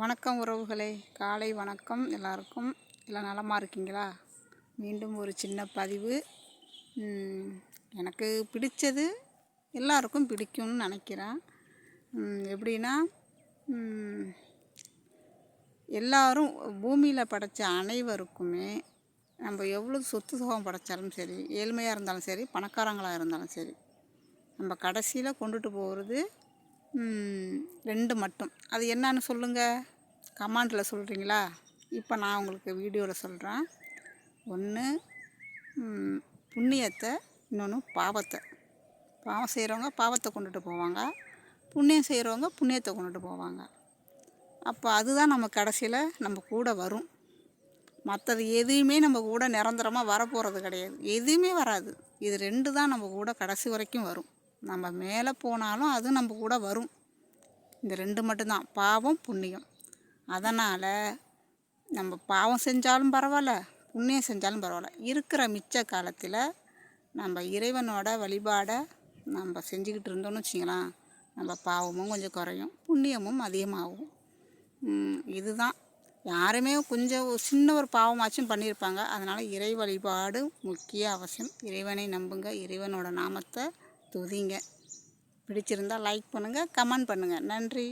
வணக்கம் உறவுகளே, காலை வணக்கம் எல்லாருக்கும். எல்லாம் நலமாக இருக்கீங்களா? மீண்டும் ஒரு சின்ன பதிவு. எனக்கு பிடிச்சது எல்லாருக்கும் பிடிக்கும்னு நினைக்கிறேன். எப்படின்னா, எல்லாரும் பூமியில் படைத்த அனைவருக்குமே நம்ம எவ்வளோ சொத்து சுகம் படைத்தாலும் சரி, ஏழ்மையாக இருந்தாலும் சரி, பணக்காரங்களாக இருந்தாலும் சரி, நம்ம கடைசியில் கொண்டுட்டு போகிறது ரெண்டு மட்டும். அது என்னன்னு சொல்லுங்கள், கமெண்டில் சொல்கிறீங்களா? இப்போ நான் உங்களுக்கு வீடியோவில் சொல்கிறேன். ஒன்று புண்ணியத்தை, இன்னொன்று பாவத்தை. பாவம் செய்கிறவங்க பாவத்தை கொண்டுட்டு போவாங்க, புண்ணியம் செய்கிறவங்க புண்ணியத்தை கொண்டுட்டு போவாங்க. அப்போ அதுதான் நம்ம கடைசியில் நம்ம கூட வரும். மற்றது எதுவுமே நம்ம கூட நிரந்தரமாக வரப்போகிறது கிடையாது, எதுவுமே வராது. இது ரெண்டு தான் நம்ம கூட கடைசி வரைக்கும் வரும். நம்ம மேலே போனாலும் அது நம்ம கூட வரும். இந்த ரெண்டு மட்டும்தான், பாவம் புண்ணியம். அதனால் நம்ம பாவம் செஞ்சாலும் பரவாயில்ல, புண்ணியம் செஞ்சாலும் பரவாயில்ல, இருக்கிற மிச்ச காலத்தில் நம்ம இறைவனோட வழிபாடை நம்ம செஞ்சுக்கிட்டு இருந்தோம்னு வச்சிங்களேன், நம்ம பாவமும் கொஞ்சம் குறையும், புண்ணியமும் அதிகமாகும். இதுதான். யாருமே கொஞ்சம் சின்ன ஒரு பாவமாச்சும் பண்ணியிருப்பாங்க. அதனால் இறை வழிபாடு முக்கிய அவசியம். இறைவனை நம்புங்க, இறைவனோட நாமத்தை துதிங்க. பிடிச்சிருந்தால் லைக் பண்ணுங்கள், கமெண்ட் பண்ணுங்கள். நன்றி.